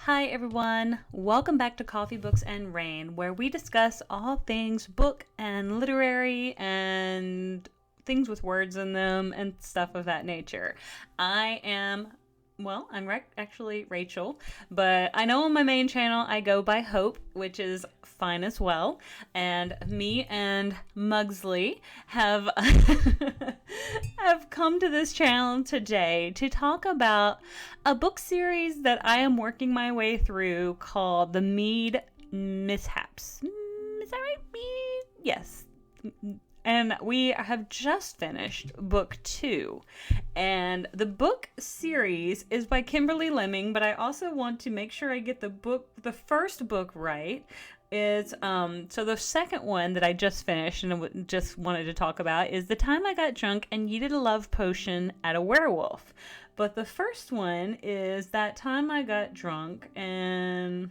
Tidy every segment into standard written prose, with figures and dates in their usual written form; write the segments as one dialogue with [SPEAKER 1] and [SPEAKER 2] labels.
[SPEAKER 1] Hi everyone, welcome back to Coffee, Books, and Rain, where we discuss all things book and literary and things with words in them and stuff of that nature. I am, actually Rachel, but I know on my main channel I go by Hope, which is fine as well. And me and Mugsley have have come to this channel today to talk about a book series that I am working my way through called the Mead Mishaps. Is that right? Mead? Yes. And we have just finished book 2. And the book series is by Kimberly Lemming, but I also want to make sure I get the first book right. Is so the second one that I just finished and just wanted to talk about is The Time I Got Drunk and Yeeted a Love Potion at a Werewolf. But the first one is That Time I Got Drunk and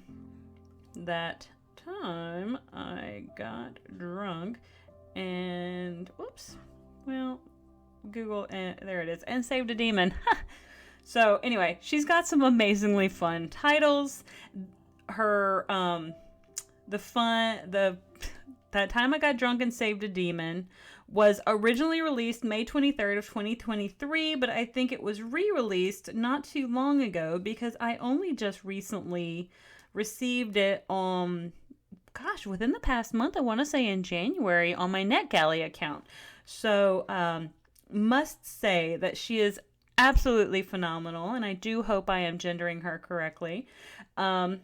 [SPEAKER 1] That Time I Got Drunk and Google, and there it is, and Saved a Demon. So anyway, she's got some amazingly fun titles. Her That Time I Got Drunk and Saved a Demon was originally released May 23rd of 2023, but I think it was re-released not too long ago because I only just recently received it within the past month. I want to say in January on my NetGalley account. So must say that she is absolutely phenomenal, and I do hope I am gendering her correctly. So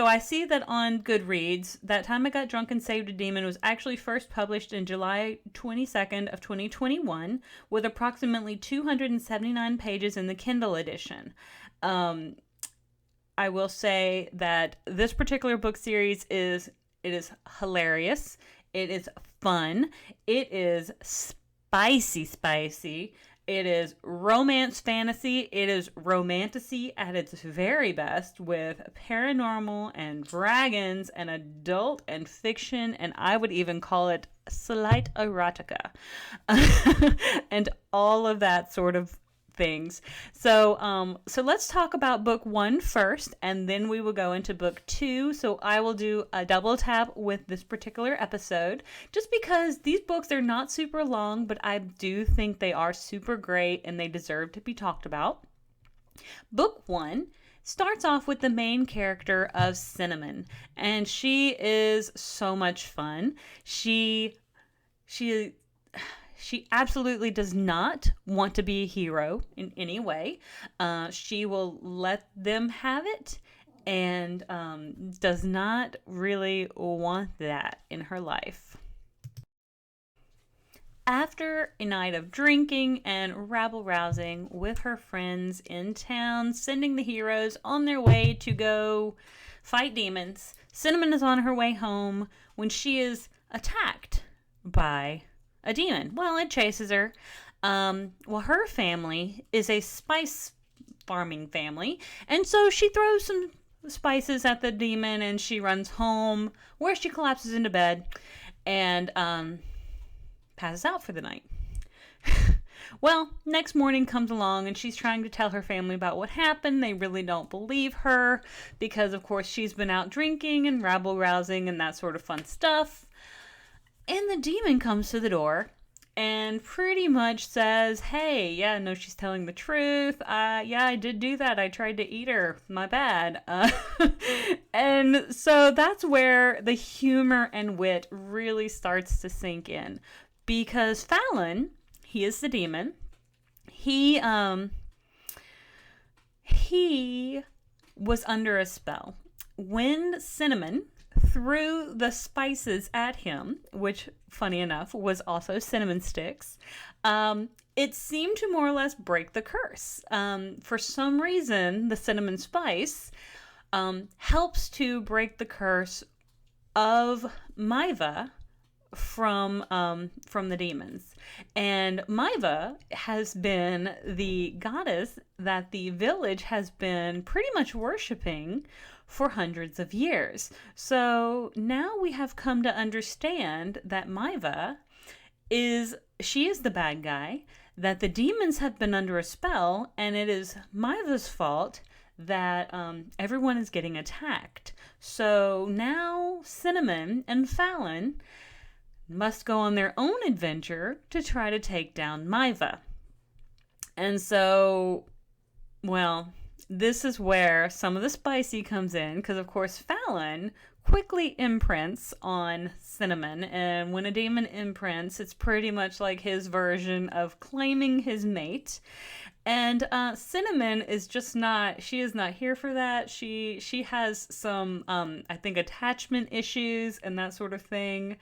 [SPEAKER 1] I see that on Goodreads, That Time I Got Drunk and Saved a Demon was actually first published in July 22nd of 2021 with approximately 279 pages in the Kindle edition. I will say that this particular book series is hilarious. It is fun. It is spicy. It is romance fantasy. It is romantasy at its very best with paranormal and dragons and adult and fiction, and I would even call it slight erotica and all of that sort of things. So let's talk about book 1 first, and then we will go into book 2. So I will do a double tap with this particular episode, just because these books are not super long, but I do think they are super great and they deserve to be talked about. Book 1 starts off with the main character of Cinnamon, and she is so much fun. She absolutely does not want to be a hero in any way. She will let them have it and does not really want that in her life. After a night of drinking and rabble-rousing with her friends in town, sending the heroes on their way to go fight demons, Cinnamon is on her way home when she is attacked by a demon. Well, it chases her. Her family is a spice farming family, and so she throws some spices at the demon and she runs home, where she collapses into bed and passes out for the night. Well, next morning comes along and she's trying to tell her family about what happened. They really don't believe her because, of course, she's been out drinking and rabble-rousing and that sort of fun stuff. And the demon comes to the door and pretty much says, hey, yeah, no, she's telling the truth. Yeah, I did do that. I tried to eat her. My bad. And so that's where the humor and wit really starts to sink in. Because Fallon, he is the demon. He was under a spell. When Cinnamon threw the spices at him, which, funny enough, was also cinnamon sticks, it seemed to more or less break the curse. For some reason, the cinnamon spice helps to break the curse of Maiva from the demons. And Maiva has been the goddess that the village has been pretty much worshiping for hundreds of years. So now we have come to understand that Maiva is the bad guy, that the demons have been under a spell, and it is Miva's fault that everyone is getting attacked. So now Cinnamon and Fallon must go on their own adventure to try to take down Miva. And so, well, this is where some of the spicy comes in, because of course Fallon quickly imprints on Cinnamon, and when a demon imprints, it's pretty much like his version of claiming his mate. And Cinnamon is just not, she is not here for that. She has some, I think, attachment issues and that sort of thing.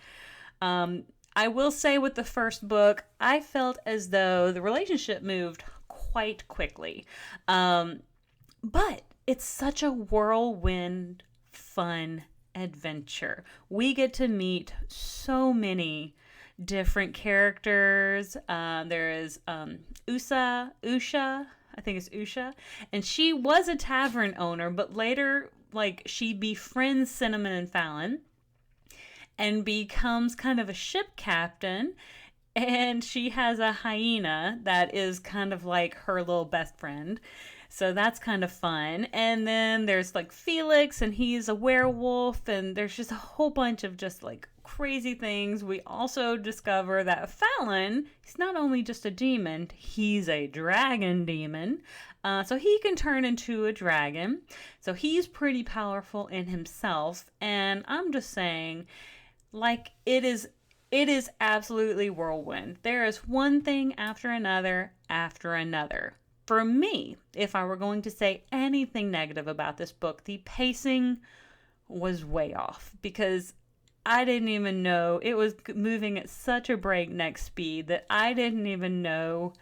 [SPEAKER 1] I will say with the first book, I felt as though the relationship moved quite quickly. But it's such a whirlwind, fun adventure. We get to meet so many different characters. There is Usha, I think it's Usha, and she was a tavern owner, but later, like, she befriends Cinnamon and Fallon and becomes kind of a ship captain, and she has a hyena that is kind of like her little best friend. So that's kind of fun. And then there's like Felix, and he's a werewolf, and there's just a whole bunch of just like crazy things. We also discover that Fallon, he's not only just a demon, he's a dragon demon. So he can turn into a dragon. So he's pretty powerful in himself. And I'm just saying, like, it is absolutely whirlwind. There is one thing after another after another. For me, if I were going to say anything negative about this book, the pacing was way off, because I didn't even know, it was moving at such a breakneck speed that I didn't even know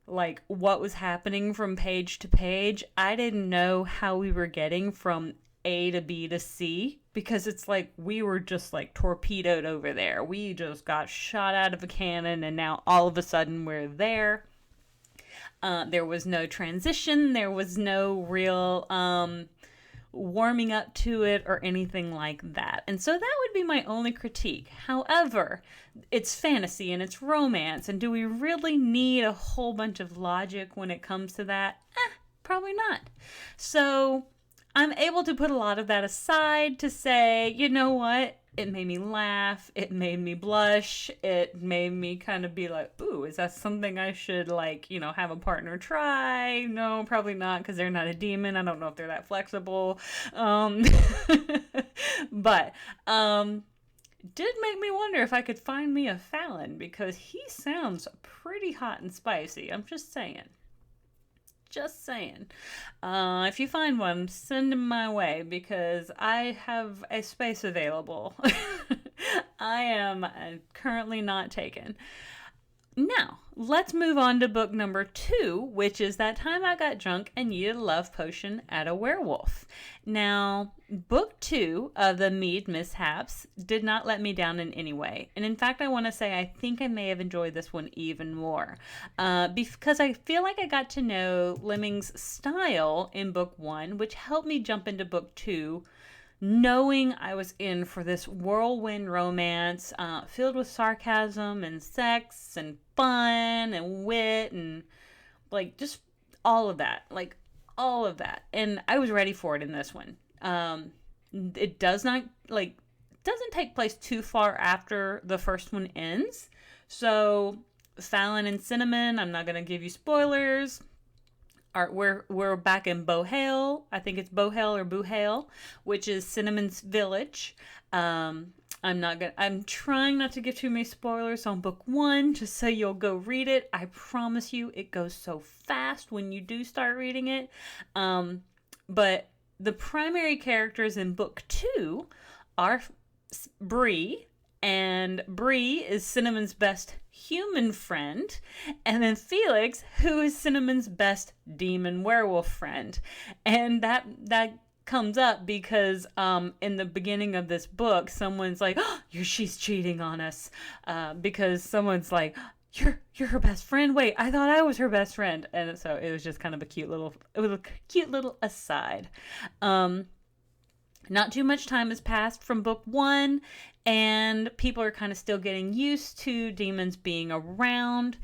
[SPEAKER 1] like what was happening from page to page. I didn't know how we were getting from A to B to C, because it's like we were just like torpedoed over there. We just got shot out of a cannon, and now all of a sudden we're there. There was no transition. There was no real warming up to it or anything like that. And so that would be my only critique. However, it's fantasy and it's romance. And do we really need a whole bunch of logic when it comes to that? Probably not. So I'm able to put a lot of that aside to say, you know what? It made me laugh. It made me blush. It made me kind of be like, ooh, is that something I should, like, you know, have a partner try? No, probably not, because they're not a demon. I don't know if they're that flexible. But did make me wonder if I could find me a Fallon, because he sounds pretty hot and spicy. I'm just saying. Just saying. If you find one, send them my way, because I have a space available. I am currently not taken. Now, let's move on to book number 2, which is That Time I Got Drunk and Needed a Love Potion at a Werewolf. Now, book 2 of the Mead Mishaps did not let me down in any way. And in fact, I want to say I think I may have enjoyed this one even more. Because I feel like I got to know Lemming's style in book 1, which helped me jump into book 2, knowing I was in for this whirlwind romance filled with sarcasm and sex and fun and wit and like just all of that, and I was ready for it in this one. It doesn't take place too far after the first one ends. So Fallon and Cinnamon, I'm not going to give you spoilers. We're back in Bohale. I think it's Bohale or Buhale, which is Cinnamon's village. I'm trying not to give too many spoilers on book 1, just so you'll go read it. I promise you, it goes so fast when you do start reading it. But the primary characters in book 2 are Bree, and Bree is Cinnamon's best human friend, and then Felix, who is Cinnamon's best demon werewolf friend. And that comes up because in the beginning of this book, someone's like, oh, she's cheating on us, because someone's like, you're her best friend. Wait, I thought I was her best friend. And so it was just kind of a cute little aside. Not too much time has passed from book 1, and people are kind of still getting used to demons being around.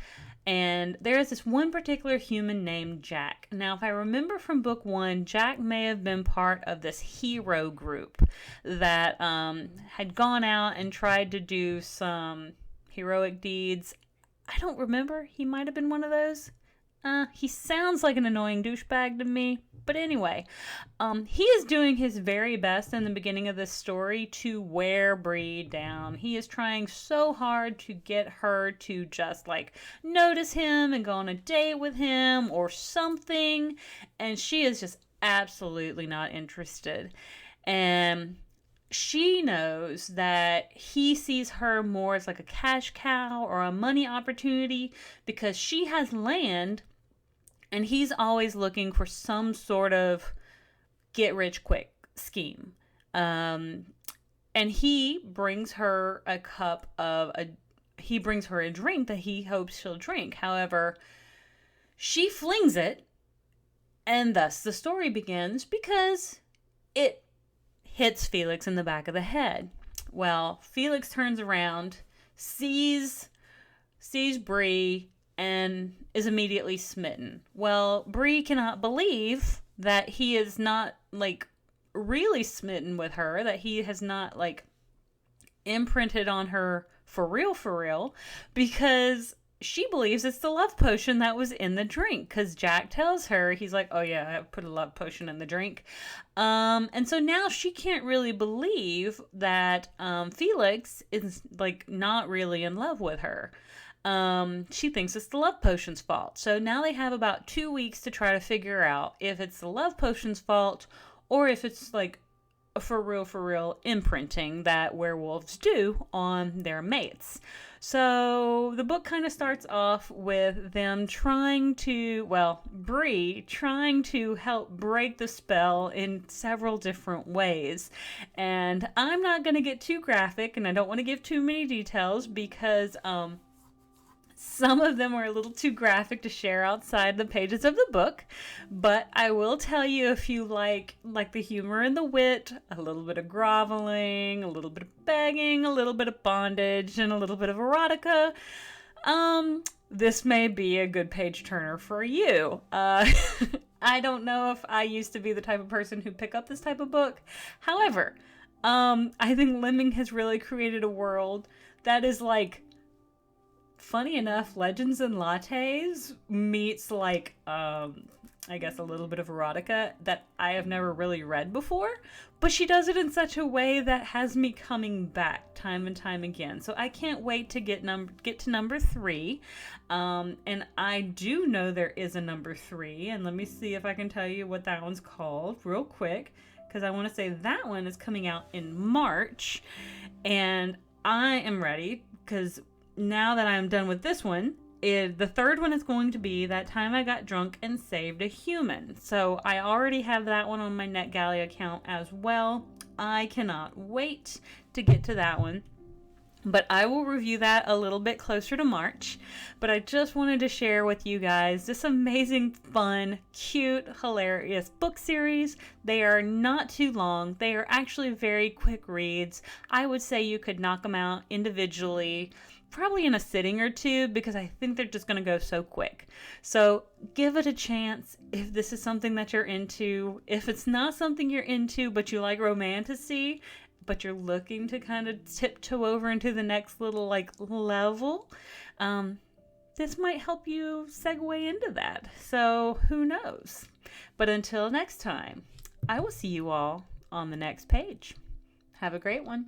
[SPEAKER 1] And there is this one particular human named Jack. Now, if I remember from book 1, Jack may have been part of this hero group that had gone out and tried to do some heroic deeds. I don't remember. He might have been one of those. He sounds like an annoying douchebag to me. But anyway, he is doing his very best in the beginning of this story to wear Bree down. He is trying so hard to get her to just like notice him and go on a date with him or something. And she is just absolutely not interested. And she knows that he sees her more as like a cash cow or a money opportunity because she has land. And he's always looking for some sort of get-rich-quick scheme. And he brings her a drink that he hopes she'll drink. However, she flings it, and thus the story begins because it hits Felix in the back of the head. Well, Felix turns around, sees Bree, and is immediately smitten. Well, Bree cannot believe that he is not, like, really smitten with her, that he has not, like, imprinted on her for real, because she believes it's the love potion that was in the drink, because Jack tells her, he's like, oh yeah, I put a love potion in the drink. And so now she can't really believe that Felix is, like, not really in love with her. She thinks it's the love potion's fault. So now they have about 2 weeks to try to figure out if it's the love potion's fault or if it's like a for real imprinting that werewolves do on their mates. So the book kind of starts off with them Bree trying to help break the spell in several different ways. And I'm not going to get too graphic, and I don't want to give too many details because, some of them are a little too graphic to share outside the pages of the book, but I will tell you if you like the humor and the wit, a little bit of groveling, a little bit of begging, a little bit of bondage, and a little bit of erotica, this may be a good page turner for you. I don't know if I used to be the type of person who'd pick up this type of book. However, I think Lemming has really created a world that is like, funny enough, Legends and Lattes meets like, I guess a little bit of erotica that I have never really read before, but she does it in such a way that has me coming back time and time again. So I can't wait to get to number 3. And I do know there is a number 3, and let me see if I can tell you what that one's called real quick, because I want to say that one is coming out in March, and I am ready because now that I'm done with this one, the third one is going to be That Time I Got Drunk and Saved a Human. So I already have that one on my NetGalley account as well. I cannot wait to get to that one. But I will review that a little bit closer to March. But I just wanted to share with you guys this amazing, fun, cute, hilarious book series. They are not too long. They are actually very quick reads. I would say you could knock them out individually, probably in a sitting or two, because I think they're just going to go so quick. So give it a chance if this is something that you're into. If it's not something you're into, but you like romantasy, but you're looking to kind of tiptoe over into the next little like level, this might help you segue into that. So who knows? But until next time, I will see you all on the next page. Have a great one.